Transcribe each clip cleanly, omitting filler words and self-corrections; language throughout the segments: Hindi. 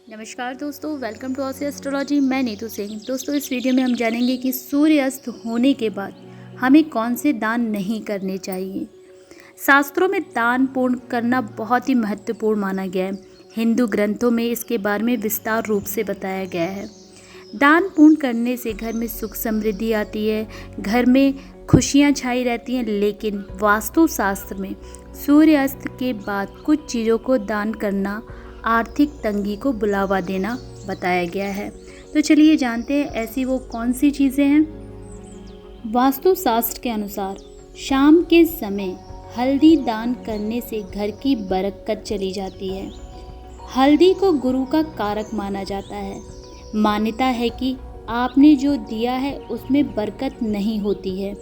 नमस्कार दोस्तों, वेलकम टू ऑसी एस्ट्रोलॉजी। मैं नीतू सिंह। दोस्तों, इस वीडियो में हम जानेंगे कि सूर्यास्त होने के बाद हमें कौन से दान नहीं करने चाहिए। शास्त्रों में दान पूर्ण करना बहुत ही महत्वपूर्ण माना गया है। हिंदू ग्रंथों में इसके बारे में विस्तार रूप से बताया गया है। दान पूर्ण करने से घर में सुख समृद्धि आती है, घर में खुशियाँ छाई रहती हैं। लेकिन वास्तुशास्त्र में सूर्यास्त के बाद कुछ चीज़ों को दान करना आर्थिक तंगी को बुलावा देना बताया गया है। तो चलिए जानते हैं ऐसी वो कौन सी चीज़ें हैं। वास्तुशास्त्र के अनुसार शाम के समय हल्दी दान करने से घर की बरकत चली जाती है। हल्दी को गुरु का कारक माना जाता है। मान्यता है कि आपने जो दिया है उसमें बरकत नहीं होती है।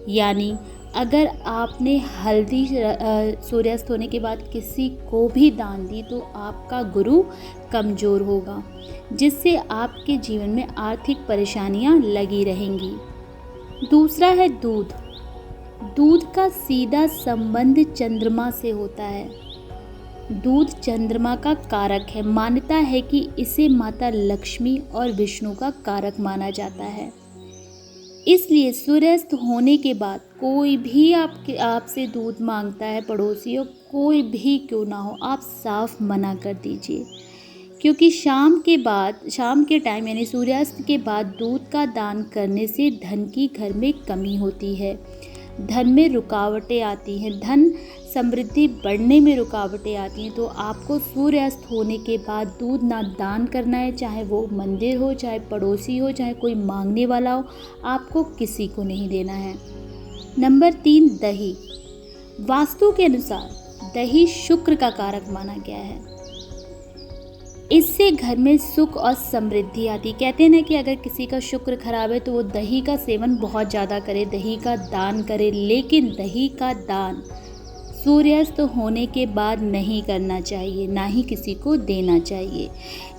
यानी अगर आपने हल्दी सूर्यास्त होने के बाद किसी को भी दान दी तो आपका गुरु कमज़ोर होगा, जिससे आपके जीवन में आर्थिक परेशानियां लगी रहेंगी। दूसरा है दूध। दूध का सीधा संबंध चंद्रमा से होता है। दूध चंद्रमा का कारक है। मान्यता है कि इसे माता लक्ष्मी और विष्णु का कारक माना जाता है। इसलिए सूर्यास्त होने के बाद कोई भी आपसे दूध मांगता है, पड़ोसी हो कोई भी क्यों ना हो, आप साफ मना कर दीजिए। क्योंकि शाम के टाइम यानी सूर्यास्त के बाद दूध का दान करने से धन की घर में कमी होती है, धन में रुकावटें आती हैं, धन समृद्धि बढ़ने में रुकावटें आती हैं। तो आपको सूर्यास्त होने के बाद दूध ना दान करना है, चाहे वो मंदिर हो, चाहे पड़ोसी हो, चाहे कोई मांगने वाला हो, आपको किसी को नहीं देना है। नंबर 3, दही। वास्तु के अनुसार दही शुक्र का कारक माना गया है। इससे घर में सुख और समृद्धि आती। कहते हैं ना कि अगर किसी का शुक्र खराब है तो वो दही का सेवन बहुत ज़्यादा करे, दही का दान करे। लेकिन दही का दान सूर्यास्त होने के बाद नहीं करना चाहिए, ना ही किसी को देना चाहिए।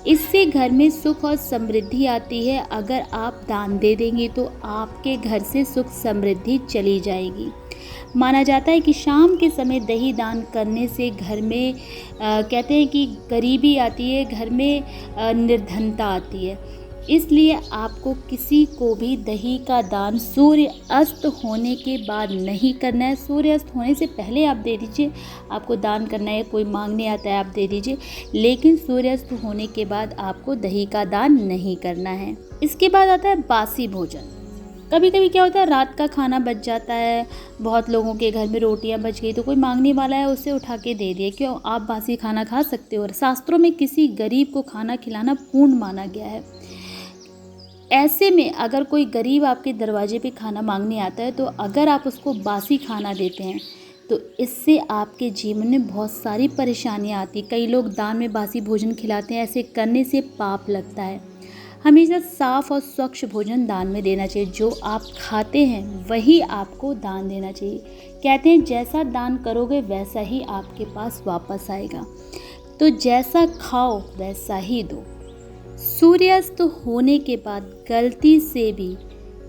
इससे घर में सुख और समृद्धि आती है। अगर आप दान दे देंगे तो आपके घर से सुख समृद्धि चली जाएगी। माना जाता है कि शाम के समय दही दान करने से घर में कहते हैं कि गरीबी आती है, घर में निर्धनता आती है। इसलिए आपको किसी को भी दही का दान सूर्य अस्त होने के बाद नहीं करना है। सूर्य अस्त होने से पहले आप दे दीजिए, आपको दान करना है, कोई मांगने आता है आप दे दीजिए। लेकिन सूर्यास्त होने के बाद आपको दही का दान नहीं करना है। इसके बाद आता है बासी भोजन। कभी कभी क्या होता है, रात का खाना बच जाता है, बहुत लोगों के घर में रोटियां बच गई तो कोई मांगने वाला है उसे उठा के दे दिए। क्यों? आप बासी खाना खा सकते हो। और शास्त्रों में किसी गरीब को खाना खिलाना पुण्य माना गया है। ऐसे में अगर कोई गरीब आपके दरवाजे पे खाना मांगने आता है तो अगर आप उसको बासी खाना देते हैं तो इससे आपके जीवन में बहुत सारी परेशानियां आती। कई लोग दान में बासी भोजन खिलाते हैं, ऐसे करने से पाप लगता है। हमेशा साफ और स्वच्छ भोजन दान में देना चाहिए। जो आप खाते हैं वही आपको दान देना चाहिए। कहते हैं जैसा दान करोगे वैसा ही आपके पास वापस आएगा। तो जैसा खाओ वैसा ही दो। सूर्यास्त होने के बाद गलती से भी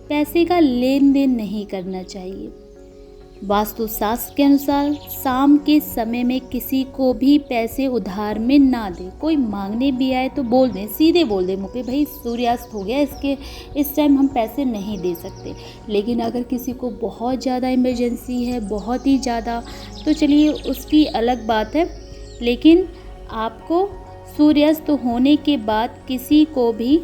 पैसे का लेन देन नहीं करना चाहिए। वास्तुशास्त्र के अनुसार शाम के समय में किसी को भी पैसे उधार में ना दे। कोई मांगने भी आए तो बोल दें, सीधे बोल दें मुँह पे, भाई सूर्यास्त हो गया, इस टाइम हम पैसे नहीं दे सकते। लेकिन अगर किसी को बहुत ज़्यादा इमरजेंसी है, बहुत ही ज़्यादा, तो चलिए उसकी अलग बात है। लेकिन आपको सूर्यास्त होने के बाद किसी को भी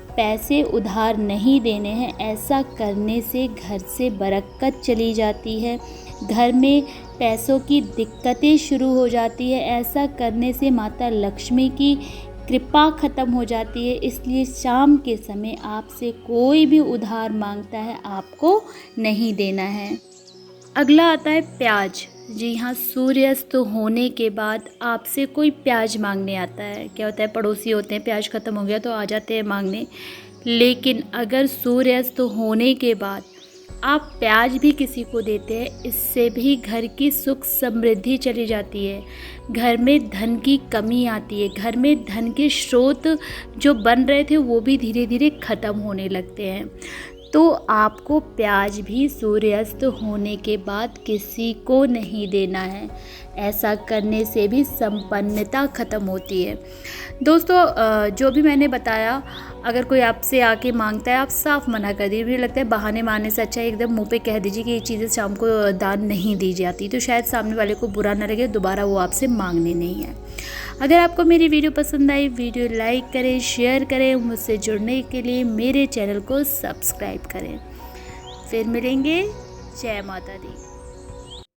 पैसे उधार नहीं देने हैं। ऐसा करने से घर से बरकत चली जाती है, घर में पैसों की दिक्कतें शुरू हो जाती है। ऐसा करने से माता लक्ष्मी की कृपा ख़त्म हो जाती है। इसलिए शाम के समय आपसे कोई भी उधार मांगता है आपको नहीं देना है। अगला आता है प्याज। जी हाँ, सूर्यास्त होने के बाद आपसे कोई प्याज मांगने आता है। क्या होता है, पड़ोसी होते हैं, प्याज ख़त्म हो गया तो आ जाते हैं मांगने। लेकिन अगर सूर्यास्त होने के बाद आप प्याज भी किसी को देते हैं, इससे भी घर की सुख समृद्धि चली जाती है, घर में धन की कमी आती है, घर में धन के स्रोत जो बन रहे थे वो भी धीरे धीरे ख़त्म होने लगते हैं। तो आपको प्याज भी सूर्यास्त होने के बाद किसी को नहीं देना है। ऐसा करने से भी संपन्नता ख़त्म होती है। दोस्तों जो भी मैंने बताया, अगर कोई आपसे आके मांगता है, आप साफ मना कर दीजिए। मुझे लगता है बहाने मारने से अच्छा है एकदम मुंह पे कह दीजिए कि ये चीज़ें शाम को दान नहीं दी जाती, तो शायद सामने वाले को बुरा ना लगे, दोबारा वो आपसे मांगने नहीं है। अगर आपको मेरी वीडियो पसंद आई, वीडियो लाइक करें, शेयर करें, मुझसे जुड़ने के लिए मेरे चैनल को सब्सक्राइब करें। फिर मिलेंगे। जय माता दी।